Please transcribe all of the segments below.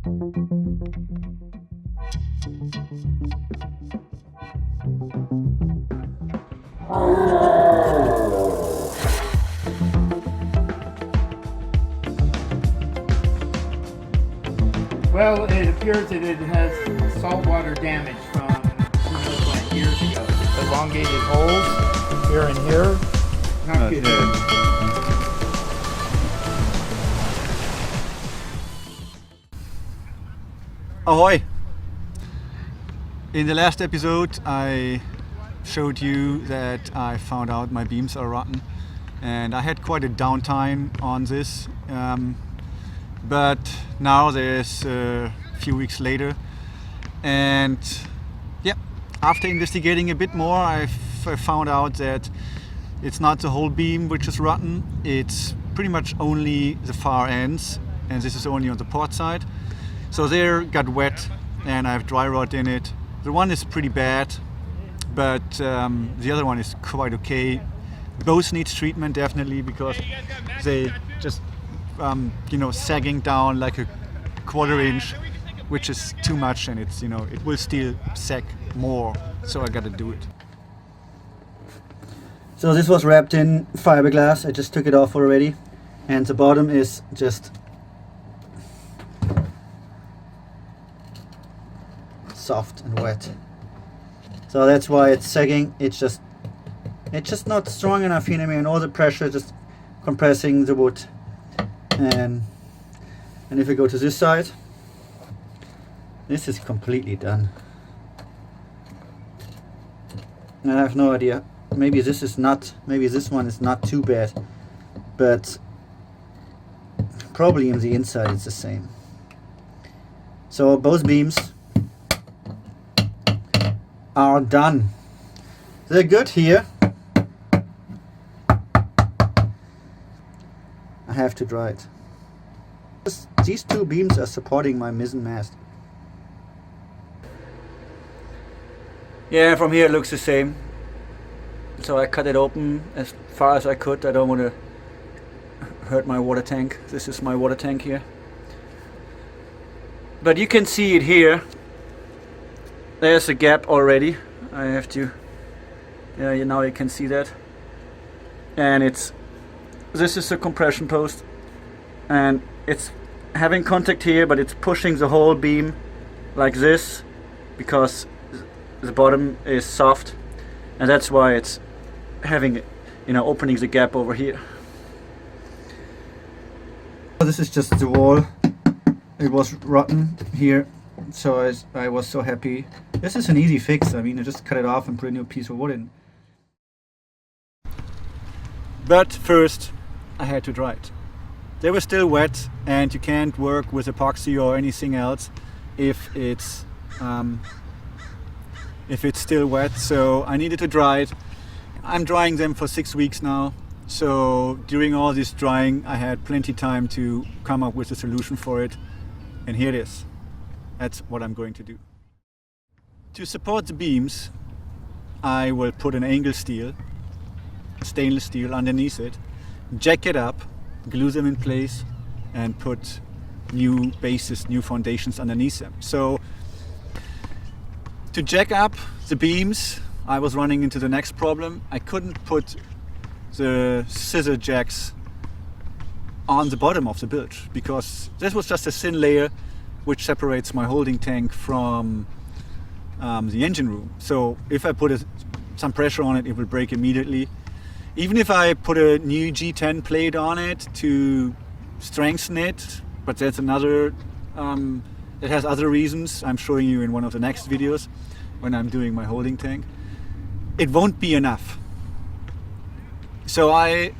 Well, it appears that it has saltwater damage from like years ago. Elongated holes here and here. Not good. Ahoy! In the last episode I showed you that I found out my beams are rotten, and I had quite a downtime on this, but now there's a few weeks later, and yeah, after investigating a bit more I found out that it's not the whole beam which is rotten, it's pretty much only the far ends, and this is only on the port side. So there got wet and I have dry rot in it. The one is pretty bad, but the other one is quite okay. Both needs treatment definitely, because they just sagging down like a quarter-inch, which is too much, and it's it will still sag more. So I gotta do it. So this was wrapped in fiberglass. I just took it off already, and the bottom is just soft and wet, so that's why it's sagging. It's just not strong enough, and all the pressure just compressing the wood. And if we go to this side, this is completely done. And I have no idea, maybe this one is not too bad, but probably in the inside it's the same. So both beams are done. They're good here. I have to dry it. These two beams are supporting my mizzen mast. Yeah, from here it looks the same. So I cut it open as far as I could. I don't want to hurt my water tank. This is my water tank here. But you can see it here. There's a gap already. I have to, now you can see that. And this is the compression post, and it's having contact here, but it's pushing the whole beam like this because the bottom is soft, and that's why it's having, opening the gap over here. This is just the wall. It was rotten here, so I was so happy. This is an easy fix. I just cut it off and put a new piece of wood in. But first I had to dry it. They were still wet, and you can't work with epoxy or anything else if it's still wet, so I needed to dry it. I'm drying them for 6 weeks now, so during all this drying I had plenty time to come up with a solution for it, and here it is. That's what I'm going to do. To support the beams, I will put an angle steel, stainless steel, underneath it, jack it up, glue them in place, and put new bases, new foundations underneath them. So to jack up the beams, I was running into the next problem. I couldn't put the scissor jacks on the bottom of the bilge, because this was just a thin layer which separates my holding tank from the engine room. So if I put some pressure on it, it will break immediately. Even if I put a new G10 plate on it to strengthen it, but that's another, it has other reasons I'm showing you in one of the next videos when I'm doing my holding tank, it won't be enough. So I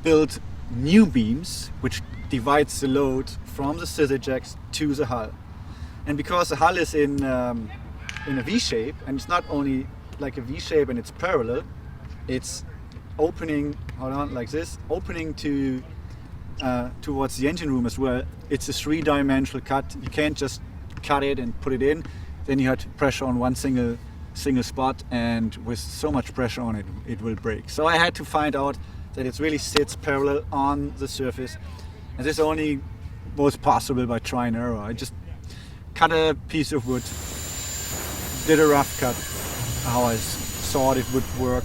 built new beams which divides the load from the scissor jacks to the hull. And because the hull is in a V shape, and it's not only like a V shape and it's parallel, it's opening, hold on, like this, opening to towards the engine room as well. It's a 3-dimensional cut. You can't just cut it and put it in. Then you have to pressure on one single spot, and with so much pressure on it, it will break. So I had to find out that it really sits parallel on the surface, and this only was possible by try and error. I just cut a piece of wood, did a rough cut, how I thought it would work,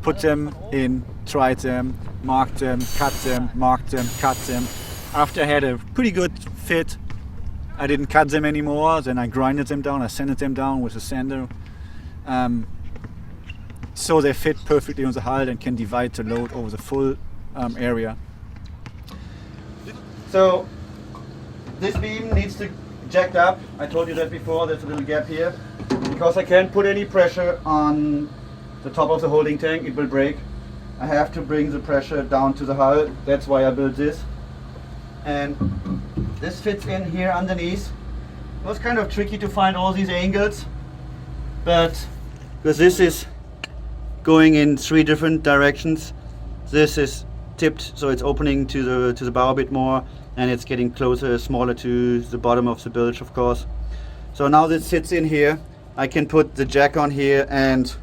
put them in, tried them, marked them, cut them, marked them, cut them. After I had a pretty good fit, I didn't cut them anymore, then I grinded them down, I sanded them down with a sander. So they fit perfectly on the hull and can divide the load over the full area. So this beam needs to jacked up. I told you that before, there's a little gap here. Because I can't put any pressure on the top of the holding tank, it will break. I have to bring the pressure down to the hull. That's why I built this. And this fits in here underneath. It was kind of tricky to find all these angles, but because this is going in 3 different directions, this is tipped, so it's opening to the bow a bit more, and it's getting closer, smaller to the bottom of the bilge, of course. So now this sits in here. I can put the jack on here and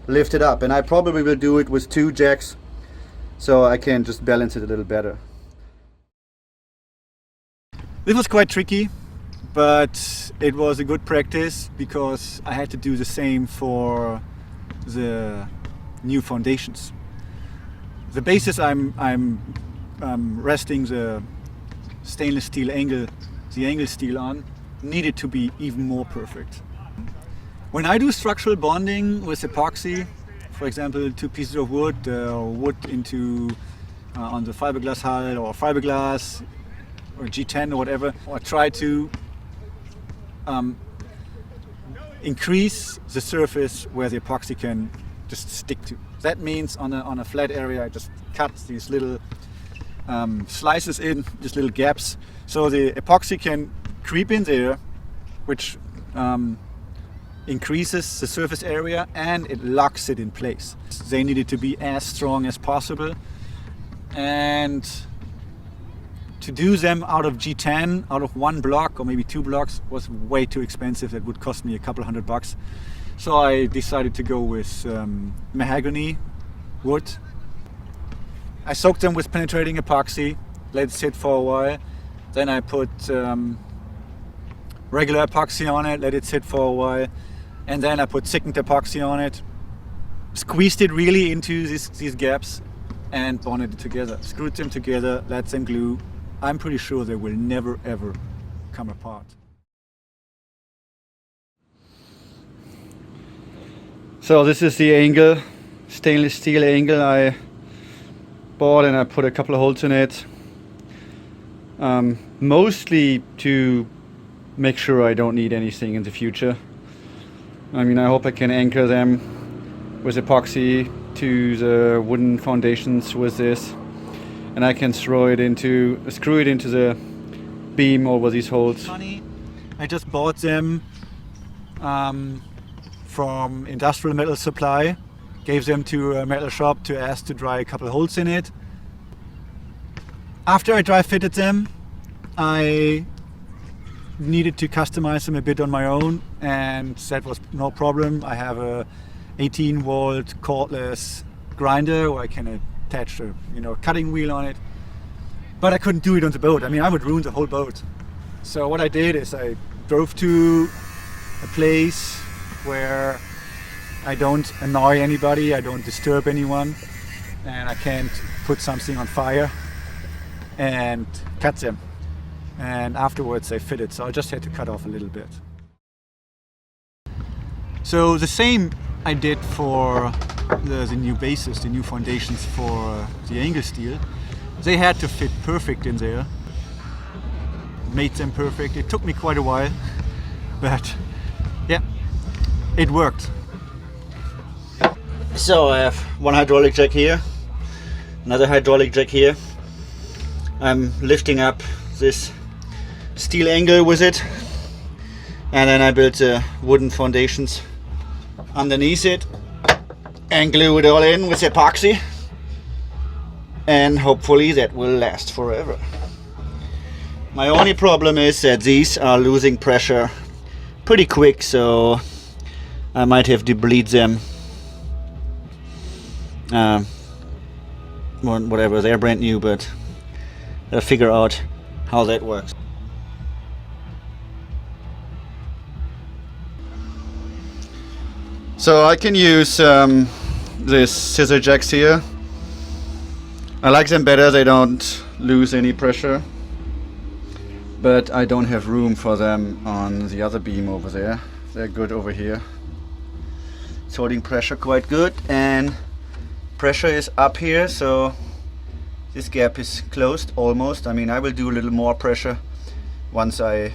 lift it up, and I probably will do it with 2 jacks, so I can just balance it a little better. This was quite tricky, but it was a good practice because I had to do the same for the new foundations. The basis I'm resting the stainless steel angle, the angle steel on, needed to be even more perfect. When I do structural bonding with epoxy, for example 2 pieces of wood or wood into on the fiberglass hull or fiberglass or G10 or whatever, or try to increase the surface where the epoxy can just stick to. That means on a flat area I just cut these little slices in, these little gaps, so the epoxy can creep in there, which increases the surface area and it locks it in place. They needed to be as strong as possible, and to do them out of G10, out of 1 block or maybe 2 blocks, was way too expensive. That would cost me a couple $100. So I decided to go with mahogany wood. I soaked them with penetrating epoxy, let it sit for a while. Then I put regular epoxy on it, let it sit for a while. And then I put thickened epoxy on it, squeezed it really into these gaps and bonded it together. Screwed them together, let them glue. I'm pretty sure they will never ever come apart. So this is the angle, stainless steel angle I bought, and I put a couple of holes in it. Mostly to make sure I don't need anything in the future. I mean, I hope I can anchor them with epoxy to the wooden foundations with this, and I can screw it into the beam over these holes. I just bought them from Industrial Metal Supply, gave them to a metal shop to ask to dry a couple of holes in it. After I dry fitted them, I needed to customize them a bit on my own, and that was no problem. I have a 18-volt cordless grinder where I can attach a cutting wheel on it, but I couldn't do it on the boat. I mean, I would ruin the whole boat. So what I did is I drove to a place where I don't annoy anybody, I don't disturb anyone, and I can't put something on fire, and cut them. And afterwards they fitted, so I just had to cut off a little bit. So the same I did for the new bases, the new foundations for the angle steel. They had to fit perfect in there. Made them perfect. It took me quite a while, but yeah, it worked. So I have one hydraulic jack here, another hydraulic jack here. I'm lifting up this steel angle with it, and then I built the wooden foundations underneath it and glue it all in with epoxy, and hopefully that will last forever. My only problem is that these are losing pressure pretty quick, so I might have to bleed them. Whatever, they're brand new, but I'll figure out how that works. So I can use these scissor jacks here. I like them better, they don't lose any pressure. But I don't have room for them on the other beam over there. They're good over here. It's holding pressure quite good, and pressure is up here, so this gap is closed almost. I mean, I will do a little more pressure once I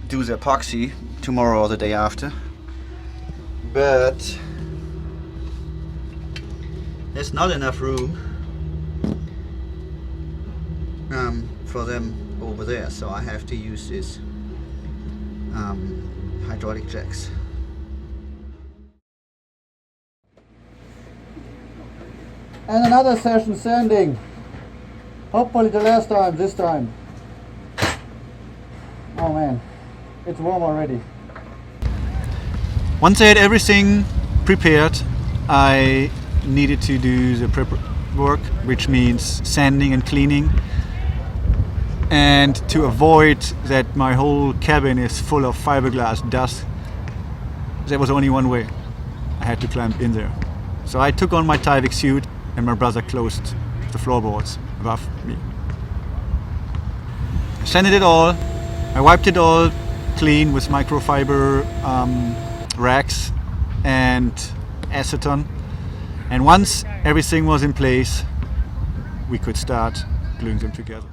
do the epoxy tomorrow or the day after. But there's not enough room for them over there, so I have to use these hydraulic jacks. And another session sanding. Hopefully the last time, this time. Oh man, it's warm already. Once I had everything prepared, I needed to do the prep work, which means sanding and cleaning. And to avoid that my whole cabin is full of fiberglass dust, there was only one way. I had to climb in there. So I took on my Tyvek suit, and my brother closed the floorboards above me. I sanded it all, I wiped it all clean with microfiber rags and acetone. And once everything was in place, we could start gluing them together.